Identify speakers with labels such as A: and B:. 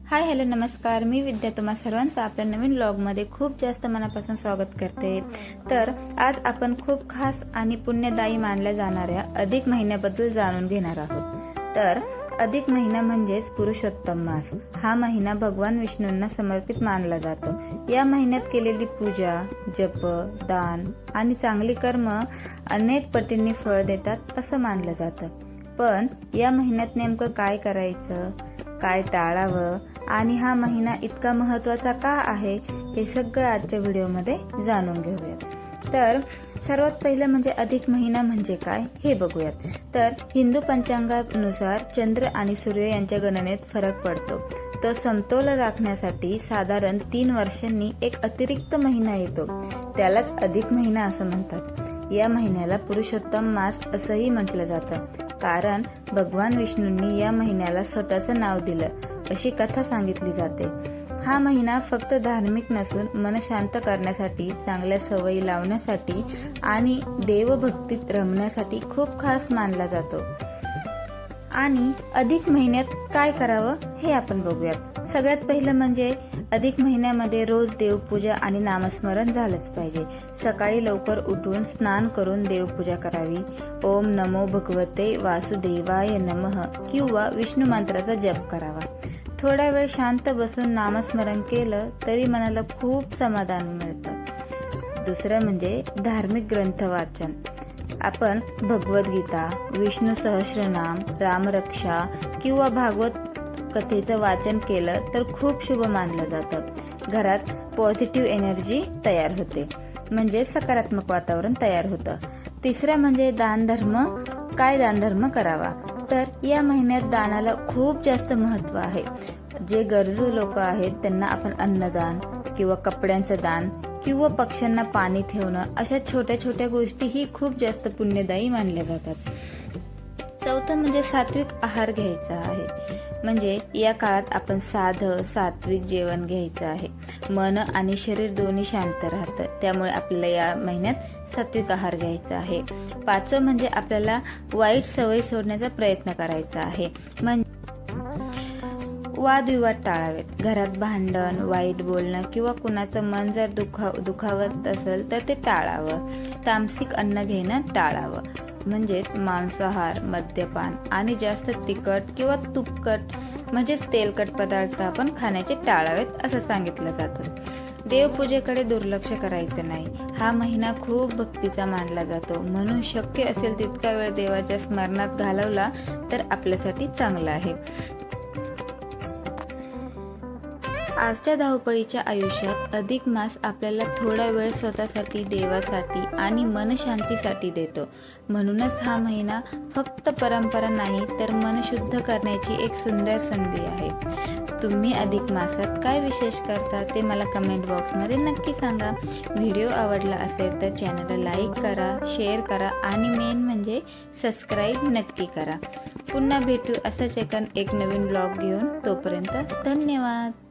A: Hi hello नमस्कार, मी विद्या तुम्हा सर्वांचं आपल्या नवीन व्लॉगमध्ये खूप जास्त मनापासून स्वागत करते। तर आज आपण खूप खास आणि पुण्यदायी मानल्या जाणाऱ्या अधिक महिन्याबद्दल जाणून घेणार आहोत। तर अधिक महिना म्हणजेच पुरुषोत्तम मास। हा महिना भगवान विष्णूंना समर्पित मानला जातो। या महिन्यात केलेली पूजा, जप, दान आणि चांगली कर्म अनेक पटींनी फळ देतात असं मानलं जातं। पण या महिन्यात नेमकं काय करायचं, काय टाळावं आणि हा महिना इतका महत्त्वाचा का आहे हे सगळं आजच्या व्हिडिओमध्ये जाणून घेऊयात। तर सर्वात पहिलं म्हणजे अधिक महिना म्हणजे काय हे बघूयात। तर हिंदू पंचांगानुसार चंद्र आणि सूर्य यांच्या गणनेत फरक पडतो। तो समतोल राखण्यासाठी साधारण 3 वर्षांनी एक अतिरिक्त महिना येतो, त्यालाच अधिक महिना असं म्हणतात। या महिन्याला पुरुषोत्तम मास असंही म्हटलं जातं, कारण भगवान विष्णूंनी या महिन्याला स्वतःचं नाव दिलं अशी कथा सांगितली जाते। हा महिना फक्त धार्मिक नसून मन शांत करण्यासाठी, चांगल्या सवयी लावण्यासाठी आणि देवभक्तीत रमण्यासाठी खूप खास मानला जातो। आणि अधिक महिन्यात काय करावं हे आपण बघूयात। सगळ्यात पहिलं म्हणजे अधिक महिन्यामध्ये रोज देवपूजा आणि नामस्मरण झालंच पाहिजे। सकाळी लवकर उठून स्नान करून देवपूजा करावी। ओम नमो भगवते वासुदेवाय नमः किंवा विष्णू मंत्राचा जप करावा। थोडा वेळ शांत बसून नामस्मरण केलं तरी मनाला खूप समाधान मिळतं। दुसरं म्हणजे धार्मिक ग्रंथ वाचन। आपण भगवद्गीता, विष्णू सहस्रनाम, रामरक्षा किंवा भागवत कथेचं वाचन केलं तर खूप शुभ मानलं जातं। घरात पॉझिटिव्ह एनर्जी तयार होते, म्हणजे सकारात्मक वातावरण तयार होतं। तिसरं म्हणजे दानधर्म। काय दानधर्म करावा, तर या महिन्यात दानाला खूप जास्त महत्त्व आहे। जे गरजू लोक आहेत त्यांना आपण अन्नदान किंवा कपड्यांचं दान किंवा पक्ष्यांना पाणी ठेवणं, अशा छोट्या छोट्या गोष्टीही खूप जास्त पुण्यदायी मानल्या जातात। चौथं म्हणजे सात्विक आहार घ्यायचा आहे। म्हणजे या काळात आपण सात्विक जेवण घ्यायचं आहे। मन आणि शरीर दोन्ही शांत राहतं, त्यामुळे आपल्याला या महिन्यात सात्विक आहार घ्यायचा आहे। पाचवं म्हणजे आपल्याला वाईट सवयी सोडण्याचा प्रयत्न करायचा आहे। वादविवाद टाळावेत। घरात भांडण, वाईट बोलणं किंवा कुणाचं मन जर दुखावत असेल तर ते टाळावं। तामसिक अन्न घेणं टाळावं, म्हणजेच मांसाहार, मद्यपान आणि जास्त तिखट किंवा तुपकट म्हणजेच तेलकट पदार्थ आपण खाण्याचे टाळावेत असं सांगितलं जातं। देवपूजेकडे दुर्लक्ष करायचं नाही। हा महिना खूप भक्तीचा मानला जातो, म्हणून शक्य असेल तितका वेळ देवाच्या स्मरणात घालवला तर आपल्यासाठी चांगलं आहे। आजच्या धावपळीच्या आयुष्यात अधिक मास आपल्याला थोडा वेळ स्वतःसाठी, देवासाठी आणि मनशांतीसाठी देतो। म्हणूनच हा महिना फक्त परंपरा नाही तर मन शुद्ध करण्याची एक सुंदर संधी आहे। तुम्ही अधिक मासात काय विशेष करता ते मला कमेंट बॉक्समध्ये नक्की सांगा। व्हिडिओ आवडला असेल तर चॅनलला लाईक करा, शेअर करा आणि मेन म्हणजे सबस्क्राईब नक्की करा। पुन्हा भेटू असंच एक नवीन ब्लॉग घेऊन। तोपर्यंत धन्यवाद।